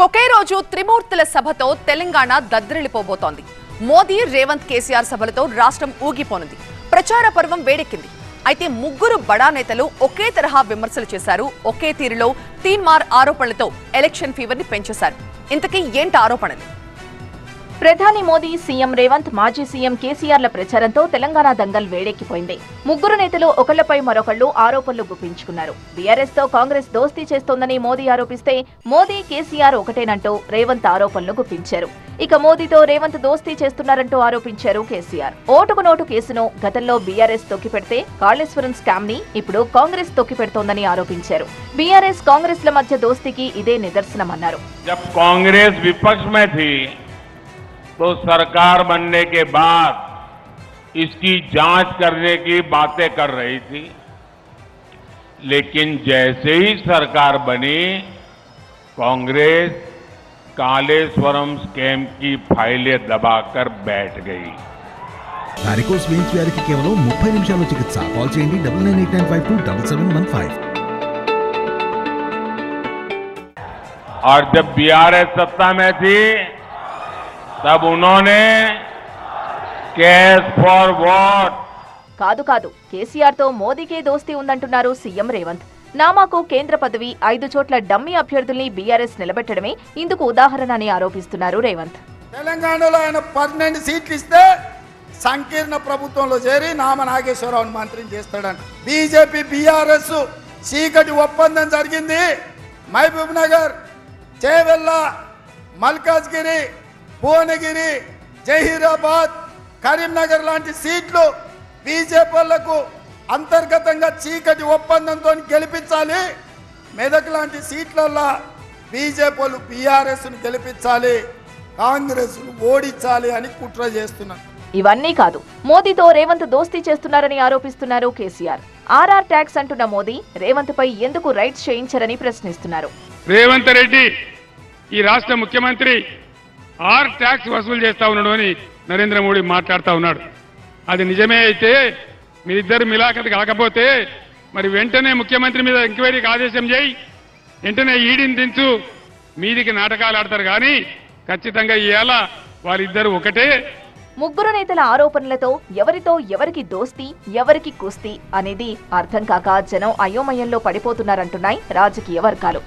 ఒకే రోజు త్రిమూర్తుల సభతో తెలంగాణ దద్దరిల్లిపోబోతోంది. మోదీ, రేవంత్, కేసీఆర్ సభలతో రాష్ట్రం ఊగిపోనుంది. ప్రచార పర్వం వేడెక్కింది. అయితే ముగ్గురు బడా నేతలు ఒకే తరహా విమర్శలు చేశారు. ఒకే తీరులో తీన్మార్ ఆరోపణలతో ఎలక్షన్ ఫీవర్ ని పెంచేశారు. ఇంతకీ ఏంటి ఆరోపణలు? ప్రధాని మోదీ, సీఎం రేవంత్, మాజీ సీఎం కేసీఆర్ల ప్రచారంతో తెలంగాణ దంగల్ వేడెక్కిపోయింది. ముగ్గురు నేతలు ఒకళ్లపై మరొకళ్లు ఆరోపణలు గుప్పించుకున్నారు. బీఆర్ఎస్ తో కాంగ్రెస్ దోస్తీ చేస్తోందని మోదీ ఆరోపిస్తే, మోదీ, కేసీఆర్ ఒకటేనంటూ రేవంత్ ఆరోపణలు గుప్పించారు. ఇక మోదీతో రేవంత్ దోస్తీ చేస్తున్నారంటూ ఆరోపించారు కేసీఆర్. ఓటుకు నోటు కేసును గతంలో బీఆర్ఎస్ తొక్కిపెడితే కాళేశ్వరం స్కామ్ ని ఇప్పుడు కాంగ్రెస్ తొక్కిపెడుతోందని ఆరోపించారు. బీఆర్ఎస్, కాంగ్రెస్ల మధ్య దోస్తీకి ఇదే నిదర్శనమన్నారు. तो सरकार बनने के बाद इसकी जांच करने की बातें कर रही थी, लेकिन जैसे ही सरकार बनी कांग्रेस कालेश्वरम स्कैम की फाइलें दबाकर बैठ गई. వారికోస్ వెయిన్స్ వ్యాధికి కేవలం 30 నిమిషాల్లో చికిత్స. కాల్ చేయండి 9989527715. और जब बीआरएस सत्ता में थी तब उन्होंने कैश फॉर वोट కాదు కేసీఆర్ తో మోదీకే దోస్తీ ఉందంటున్నారు సీఎం రేవంత్. నామాకు కేంద్ర పదవి, 5 చోట్ల డమ్మీ అభ్యర్థుల్ని బీఆర్ఎస్ నిలబెట్టడమే ఇందుకు ఉదాహరణ అని ఆరోపిస్తున్నారు రేవంత్. తెలంగాణలో ఆయన 12 సీట్లు ఇస్తే సంకీర్ణ ప్రభుత్వంలో చేరి నామ నాగేశ్వరరావుని మంత్రిని చేస్తాడంట. బీజేపీ, బీఆర్ఎస్ చీకటి ఒప్పందం జరిగింది. మహబూబ్ నగర్, చేవెళ్ళ, మల్కాజ్గిరి, భువనగిరి, జహీరాబాద్, కరీంనగర్ లాంటి సీట్లు బీజేపీలకు అంతర్గతంగా చీకటి ఒప్పందంతో గెలిపించాలి. మెదక్ లాంటి సీట్లల్లో బీజేపీలు బీఆర్ఎస్ను గెలిపించాలి, కాంగ్రెస్ ఓడించాలి అని కుట్ర చేస్తున్నారు. ఇవన్నీ కాదు, మోదీతో రేవంత్ దోస్తీ చేస్తున్నారని ఆరోపిస్తున్నారు కేసీఆర్. ఆర్ఆర్ ట్యాక్స్ అంటున్న మోదీ రేవంత్ పై ఎందుకు రైట్స్ చేయించారని ప్రశ్నిస్తున్నారు. రేవంత్ రెడ్డి ఈ రాష్ట్ర ముఖ్యమంత్రి ఆర్ ట్యాక్స్ వసూలు చేస్తా ఉన్నాడు అని నరేంద్ర మోడీ మాట్లాడుతూ ఉన్నాడు. అది నిజమే అయితే మీరిద్దరు మిలాఖత్ కాకపోతే మరి వెంటనే ముఖ్యమంత్రి మీద ఎంక్వైరీకి ఆదేశం చేయి, వెంటనే ఈడీని దించు. మీదికి నాటకాలు ఆడతారు కానీ ఖచ్చితంగా ఇవాళ వాళ్ళిద్దరు ఒకటే. ముగ్గురు నేతల ఆరోపణలతో ఎవరితో ఎవరికి దోస్తీ, ఎవరికి కుస్తీ అనేది అర్థం కాక జనం అయోమయంలో పడిపోతున్నారంటున్నాయి రాజకీయ వర్గాలు.